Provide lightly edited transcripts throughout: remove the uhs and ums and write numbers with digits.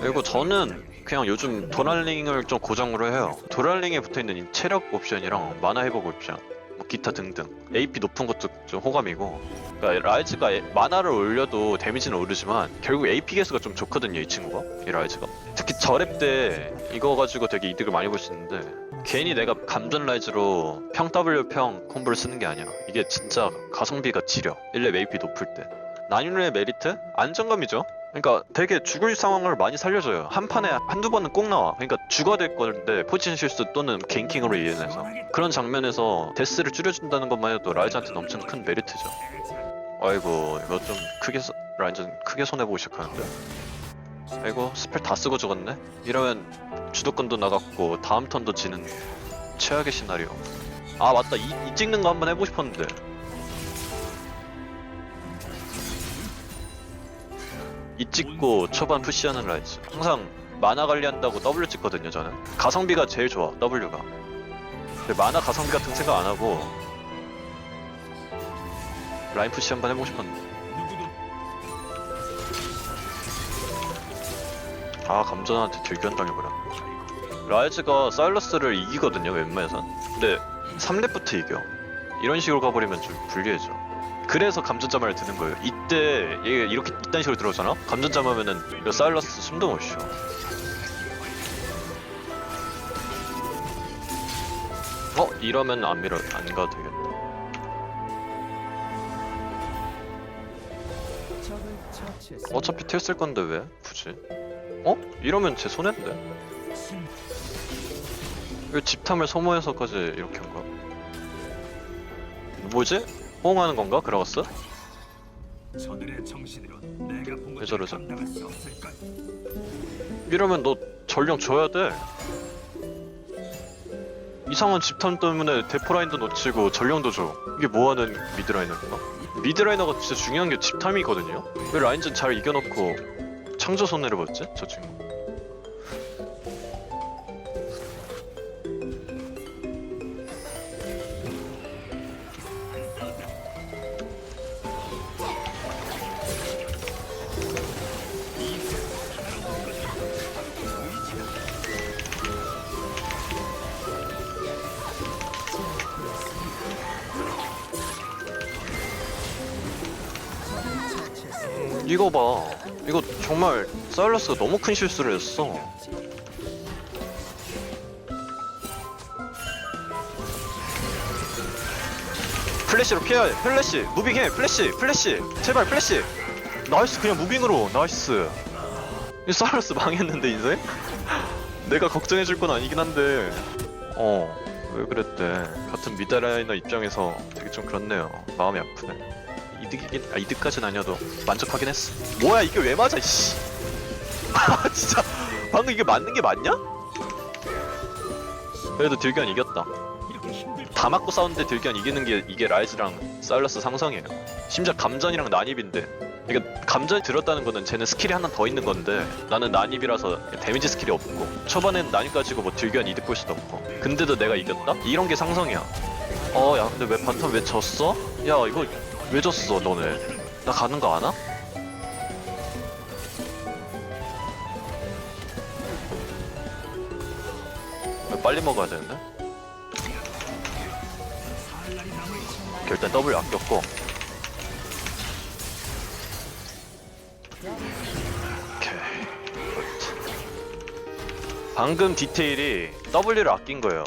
그리고 저는 그냥 요즘 도날링을 좀 고정으로 해요. 도날링에 붙어있는 이 체력 옵션이랑 마나 회복 옵션, 뭐 기타 등등 AP 높은 것도 좀 호감이고. 그러니까 라이즈가 마나를 올려도 데미지는 오르지만 결국 AP 개수가 좀 좋거든요, 이 친구가. 이 라이즈가 특히 저랩 때 이거 가지고 되게 이득을 많이 볼 수 있는데, 괜히 내가 감전 라이즈로 평 W 평 콤보를 쓰는 게 아니야. 이게 진짜 가성비가 지려. 1렙 AP 높을 때. 난이도의 메리트? 안정감이죠. 그러니까 되게 죽을 상황을 많이 살려줘요. 한 판에 한두 번은 꼭 나와. 그러니까 죽어야 될 건데 포지션 실수 또는 갱킹으로 이해해서 그런 장면에서 데스를 줄여준다는 것만 해도 라이즈한테는 엄청 큰 메리트죠. 아이고, 이거 좀 크게 라이즈 크게 손해보고 시작하는데. 아이고, 스펠 다 쓰고 죽었네. 이러면 주도권도 나갔고 다음 턴도 지는 최악의 시나리오. 아 맞다, 이 찍는 거 한번 해보고 싶었는데. 이 찍고 초반 푸시하는 라이즈. 항상 마나 관리한다고 W 찍거든요, 저는. 가성비가 제일 좋아, W가. 근데 마나 가성비 같은 생각 안 하고 라인 푸시 한번 해보고 싶었는데. 아, 감전한테 들견 당해버려. 라이즈가 사일러스를 이기거든요, 웬만해선. 근데 3렙부터 이겨. 이런 식으로 가버리면 좀 불리해져. 그래서 감전자마를 드는 거예요. 이때 얘 이렇게 이딴 식으로 들어오잖아? 감전자마면은 이거 사일러스 숨도 못 쉬어. 이러면 안 가도 되겠다. 어차피 텔 쓸 건데 왜 굳이? 이러면 제 손해인데? 왜 집탐을 소모해서까지 이렇게 한 거야? 뭐지? 호응하는 건가? 그라가스? 왜 저러죠? 이러면 너 전령 줘야 돼. 이상한 집탐 때문에 대포라인도 놓치고 전령도 줘. 이게 뭐하는 미드라이너인가? 미드라이너가 진짜 중요한 게 집탐이거든요? 왜 라인전 잘 이겨놓고 창조 손해를 봤지? 저 친구. 이거 봐. 이거 정말 사일러스가 너무 큰 실수를 했어. 플래시로 피해야 해. 플래시. 무빙해. 플래시. 제발 플래시. 나이스. 그냥 무빙으로. 나이스. 이 사일러스 망했는데 이제? 내가 걱정해줄 건 아니긴 한데. 왜 그랬대. 같은 미드라이너 입장에서 되게 좀 그렇네요. 마음이 아프네. 이득까진 아니어도 만족하긴 했어. 뭐야, 이게 왜 맞아, 이씨. 아, 진짜. 방금 이게 맞는 게 맞냐? 그래도 딜견 이겼다. 다 맞고 싸우는데 딜견 이기는 게 이게 라이즈랑 사일러스 상성이에요. 심지어 감전이랑 난입인데. 그러니까 감전이 들었다는 거는 쟤는 스킬이 하나 더 있는 건데 나는 난입이라서 데미지 스킬이 없고 초반엔 난입 가지고 뭐 딜견 이득 볼 수도 없고 근데도 내가 이겼다? 이런 게 상성이야. 야 근데 왜 바텀 왜 졌어? 야 이거 왜 졌어 너네? 나 가는 거 아나? 빨리 먹어야 되는데? 일단 W 아꼈고. 오케이. 방금 디테일이 W를 아낀 거예요.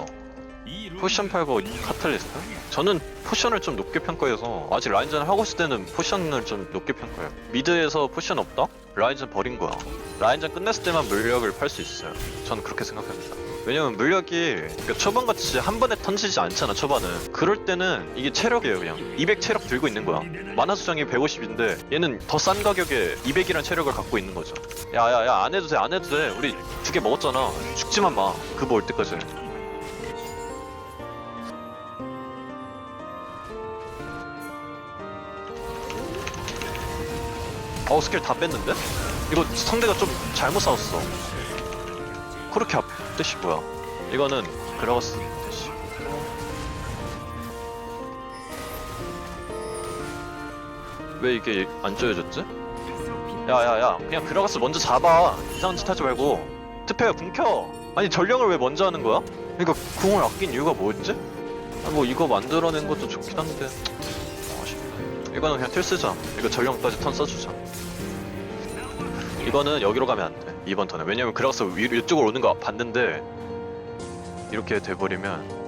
포션 팔고 카탈리스트? 저는 포션을 좀 높게 평가해서 아직 라인전을 하고 있을 때는 포션을 좀 높게 평가해요. 미드에서 포션 없다? 라인전 버린 거야. 라인전 끝냈을 때만 물력을 팔 수 있어요. 저는 그렇게 생각합니다. 왜냐면 물력이 그러니까 초반같이 한 번에 던지지 않잖아. 초반은 그럴 때는 이게 체력이에요. 그냥 200 체력 들고 있는 거야. 만화 수정이 150인데 얘는 더 싼 가격에 200이란 체력을 갖고 있는 거죠. 야야야, 안 해도 돼. 우리 2개 먹었잖아. 죽지만 마. 그거 올 때까지. 스킬 다 뺐는데? 이거 상대가 좀 잘못 싸웠어. 그렇게 앞대시 뭐야? 이거는 그라가스 대시. 왜 이게 안 쪼여졌지? 야야야 그냥 그라가스 먼저 잡아. 이상한 짓 하지 말고. 트페야 궁 켜. 아니 전령을 왜 먼저 하는 거야? 그러니까 궁을 아낀 이유가 뭐였지? 아, 뭐 이거 만들어낸 것도 좋긴 한데 아쉽네. 이거는 그냥 틀 쓰자. 이거 전령까지 턴 써주자. 이거는 여기로 가면 안 돼. 이번 턴에. 왜냐면 그라가스 위로 이쪽으로 오는 거 봤는데 이렇게 돼버리면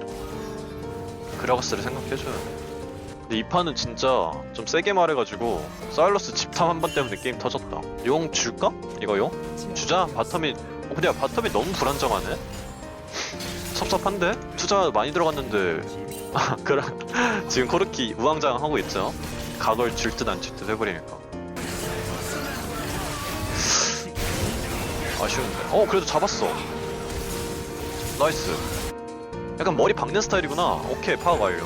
그라가스를 생각해줘야 돼. 근데 이 판은 진짜 좀 세게 말해가지고 사일러스 집탐 한 번 때문에 게임 터졌다. 용 줄까? 이거 용? 주자. 바텀이 근데 바텀이 너무 불안정하네. 섭섭한데? 투자 많이 들어갔는데 아 그래 지금 코르키 우왕좌왕 하고 있죠. 각을 줄 듯 안 줄 듯 해버리니까 아쉬운데. 그래도 잡았어. 나이스. 약간 머리 박는 스타일이구나. 오케이 파워 완료.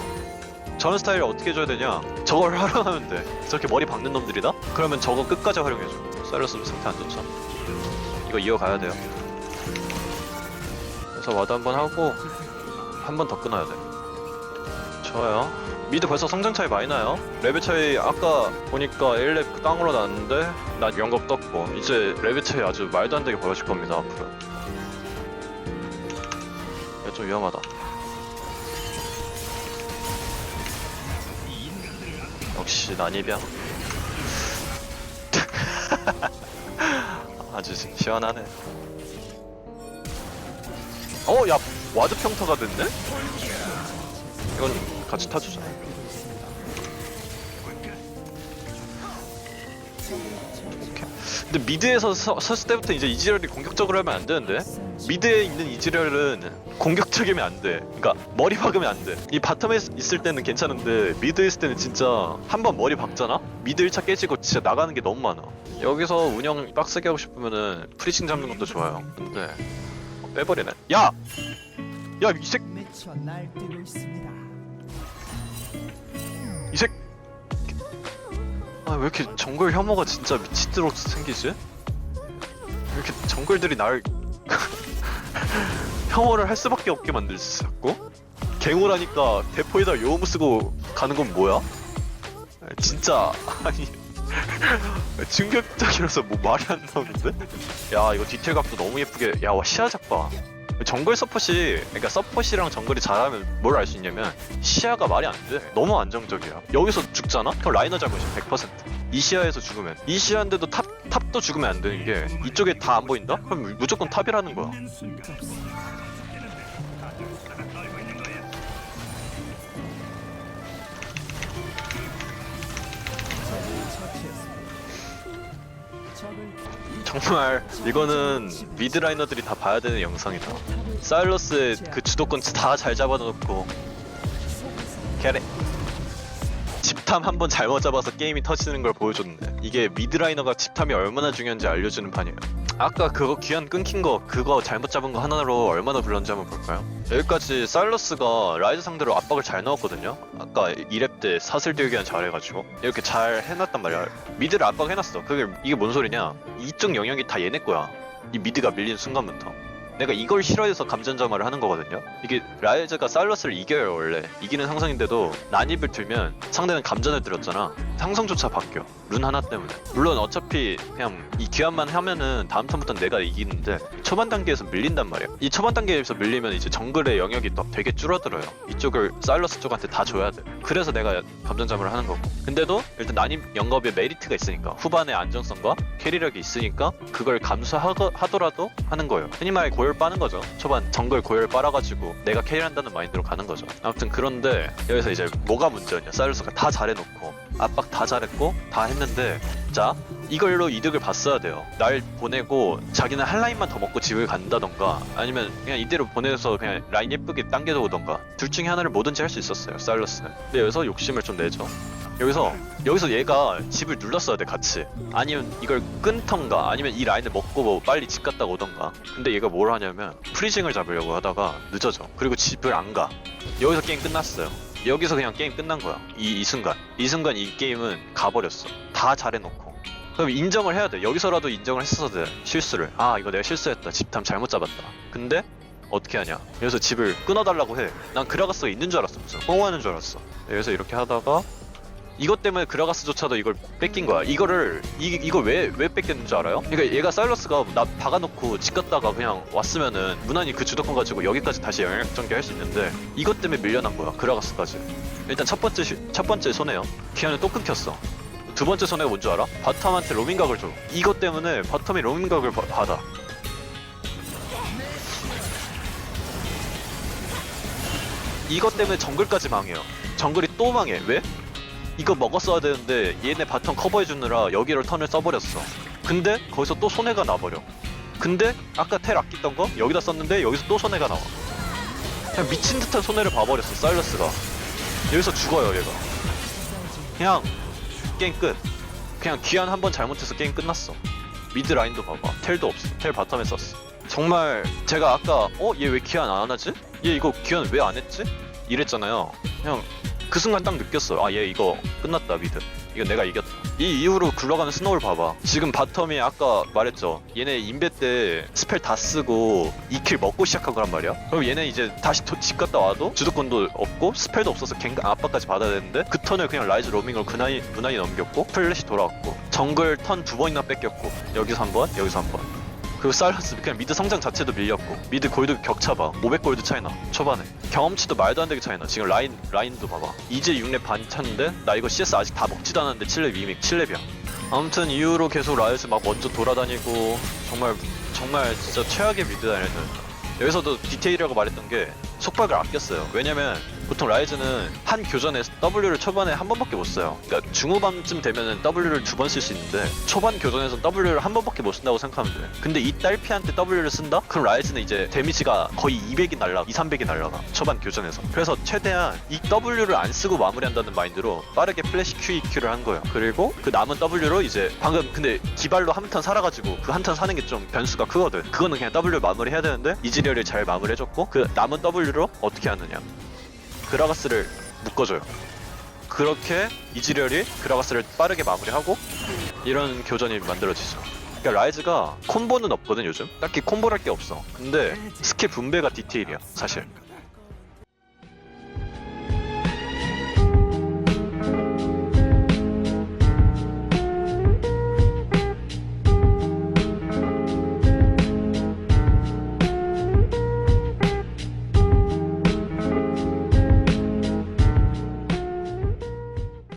저런 스타일을 어떻게 해줘야 되냐? 저걸 활용하면 돼. 저렇게 머리 박는 놈들이다? 그러면 저거 끝까지 활용해줘. 사일러스 상태 안 좋죠. 이거 이어가야 돼요. 그래서 와드 한번 하고 한 번 더 끊어야 돼. 좋아요. 미드 벌써 성장 차이 많이 나요. 레벨 차이 아까 보니까 1렙 깡으로 났는데 난 영겁 떴고 이제 레벨 차이 아주 말도 안 되게 벌어질 겁니다 앞으로. 이거 좀 위험하다. 역시 난입이야. 아주 시원하네. 야 와드 평타가 됐네? 이건 같이 타주자. 오케이. 근데 미드에서 섰을 때부터 이제 이즈리얼이 공격적으로 하면 안 되는데? 미드에 있는 이즈리얼은 공격적이면 안 돼. 그러니까 머리 박으면 안 돼. 이 바텀에 있을 때는 괜찮은데 미드에 있을 때는 진짜 한 번 머리 박잖아? 미드 1차 깨지고 진짜 나가는 게 너무 많아. 여기서 운영 빡세게 하고 싶으면은 프리징 잡는 것도 좋아요. 근데 빼버리네. 야! 야, 이 새... 이 새... 아, 왜 이렇게 정글 혐오가 진짜 미치도록 생기지? 왜 이렇게 정글들이 날... 혐오를 할 수밖에 없게 만들지, 자꾸? 갱호라니까 대포에다 요음 쓰고 가는 건 뭐야? 진짜... 아니... 충격적이라서 뭐 말이 안 나오는데? 야, 이거 디테일 각도 너무 예쁘게... 야, 와, 시야작 봐. 정글 서폿이 그러니까 서폿이랑 정글이 잘하면 뭘 알 수 있냐면 시야가 말이 안 돼. 너무 안정적이야. 여기서 죽잖아? 그럼 라이너 잘못이야 100%. 이 시야에서 죽으면 이 시야인데도 탑도 죽으면 안 되는 게 이쪽에 다 안 보인다? 그럼 무조건 탑이라는 거야. 정말 이거는 미드라이너들이 다 봐야 되는 영상이다. 사일러스의 그 주도권 다 잘 잡아놓고 캐레 집탐 한번 잘못 잡아서 게임이 터지는 걸 보여줬네. 이게 미드라이너가 집탐이 얼마나 중요한지 알려주는 판이에요. 아까 그거 귀환 끊긴 거 그거 잘못 잡은 거 하나로 얼마나 불렀는지 한번 볼까요? 여기까지 사일러스가 라이즈 상대로 압박을 잘 넣었거든요. 아까 2렙 때 사슬 딜기한 잘해가지고 이렇게 잘 해놨단 말이야. 미드를 압박해놨어. 이게 뭔 소리냐? 이쪽 영역이 다 얘네 거야. 이 미드가 밀린 순간부터. 내가 이걸 싫어해서 감전점화를 하는 거거든요. 이게 라이즈가 사일러스를 이겨요. 원래 이기는 상성인데도 난입을 들면 상대는 감전을 들었잖아. 상성조차 바뀌어. 룬 하나 때문에. 물론 어차피 그냥 이 기한만 하면은 다음 턴부터 내가 이기는데 초반 단계에서 밀린단 말이야. 이 초반 단계에서 밀리면 이제 정글의 영역이 또 되게 줄어들어요. 이쪽을 사일러스 쪽한테 다 줘야 돼. 그래서 내가 감전점을 하는 거고. 근데도 일단 난입 영겁에 메리트가 있으니까 후반의 안정성과 캐리력이 있으니까 그걸 감수하더라도 하는 거예요. 흔히 말해 고열 빠는 거죠. 초반 정글 고열 빨아가지고 내가 캐리한다는 마인드로 가는 거죠. 아무튼 그런데 여기서 이제 뭐가 문제였냐? 사일러스가 다 잘해놓고 압박 다 잘했고 다 했는데 자 이걸로 이득을 봤어야 돼요. 날 보내고 자기는 한 라인만 더 먹고 집을 간다던가 아니면 그냥 이대로 보내서 그냥 라인 예쁘게 당겨도 오던가 둘 중에 하나를 뭐든지 할 수 있었어요 사일러스는. 근데 여기서 욕심을 좀 내죠. 여기서 얘가 집을 눌렀어야 돼 같이. 아니면 이걸 끊던가 아니면 이 라인을 먹고 뭐 빨리 집 갔다 오던가. 근데 얘가 뭘 하냐면 프리징을 잡으려고 하다가 늦어져. 그리고 집을 안 가. 여기서 게임 끝났어요. 여기서 그냥 게임 끝난 거야. 이 순간 이 게임은 가버렸어. 다 잘해놓고. 그럼 인정을 해야 돼. 여기서라도 인정을 했어야 돼. 실수를. 아 이거 내가 실수했다. 집탐 잘못 잡았다. 근데 어떻게 하냐. 여기서 집을 끊어달라고 해. 난 그라가스가 있는 줄 알았어. 무슨 홍보하는 줄 알았어. 여기서 이렇게 하다가 이것 때문에 그라가스조차도 이걸 뺏긴 거야. 이걸 왜 뺏겼는 줄 알아요? 그러니까 얘가 사일러스가 나 박아놓고 집 갔다가 그냥 왔으면은 무난히 그 주도권 가지고 여기까지 다시 영역 전개할 수 있는데 이것 때문에 밀려난 거야. 그라가스까지. 일단 첫 번째 손해요. 기한은 또 끊겼어. 두 번째 손해가 뭔 줄 알아? 바텀한테 로밍각을 줘. 이것 때문에 바텀이 로밍각을 받아. 이것 때문에 정글까지 망해요. 정글이 또 망해. 왜? 이거 먹었어야 되는데 얘네 바텀 커버해주느라 여기를 턴을 써버렸어. 근데 거기서 또 손해가 나버려. 근데 아까 텔 아끼던 거 여기다 썼는데 여기서 또 손해가 나와. 그냥 미친 듯한 손해를 봐버렸어. 사일러스가. 여기서 죽어요 얘가. 그냥 게임 끝. 그냥 귀환 한 번 잘못해서 게임 끝났어. 미드 라인도 봐봐. 텔도 없어. 텔 바텀에 썼어. 정말 제가 아까 얘 왜 귀환 안 하지? 얘 이거 귀환 왜 안 했지? 이랬잖아요. 그냥 그 순간 딱 느꼈어. 아 얘 이거 끝났다 미드. 이거 내가 이겼다. 이 이후로 굴러가는 스노우를 봐봐. 지금 바텀이 아까 말했죠. 얘네 인베 때 스펠 다 쓰고 2킬 먹고 시작한 거란 말이야. 그럼 얘네 이제 다시 집 갔다 와도 주도권도 없고 스펠도 없어서 갱 압박까지 받아야 되는데 그 턴을 그냥 라이즈 로밍으로 무난히 넘겼고 플래시 돌아왔고 정글 턴 2번이나 뺏겼고 여기서 한 번, 여기서 한 번. 그리고 사일러스 그냥 미드 성장 자체도 밀렸고 미드 골드 격차 봐. 500골드 차이나 초반에 경험치도 말도 안 되게 차이나. 지금 라인도 봐봐. 이제 6렙 반 찼는데 나 이거 CS 아직 다 먹지도 않았는데 7렙 이믹 7렙이야. 아무튼 이후로 계속 라이즈 막 먼저 돌아다니고 정말 진짜 최악의 미드 라인을. 여기서도 디테일이라고 말했던 게 속박을 아꼈어요. 왜냐면 보통 라이즈는 한 교전에 W를 초반에 한 번밖에 못 써요. 그러니까 중후반쯤 되면은 W를 두 번 쓸 수 있는데 초반 교전에서 W를 한 번밖에 못 쓴다고 생각하면 돼. 근데 이 딸피한테 W를 쓴다? 그럼 라이즈는 이제 데미지가 거의 200이 날라가, 300이 날라가. 초반 교전에서. 그래서 최대한 이 W를 안 쓰고 마무리한다는 마인드로 빠르게 플래시 QEQ를 한 거예요. 그리고 그 남은 W로 이제 방금 근데 기발로 한 턴 살아가지고 그 한 턴 사는 게 좀 변수가 크거든. 그거는 그냥 W 마무리 해야 되는데 이즈리얼이 잘 마무리해줬고 그 남은 W로 어떻게 하느냐. 그라가스를 묶어줘요. 그렇게 이즈리얼이 그라가스를 빠르게 마무리하고 이런 교전이 만들어지죠. 그러니까 라이즈가 콤보는 없거든 요즘. 딱히 콤보랄 게 없어. 근데 스킬 분배가 디테일이야 사실.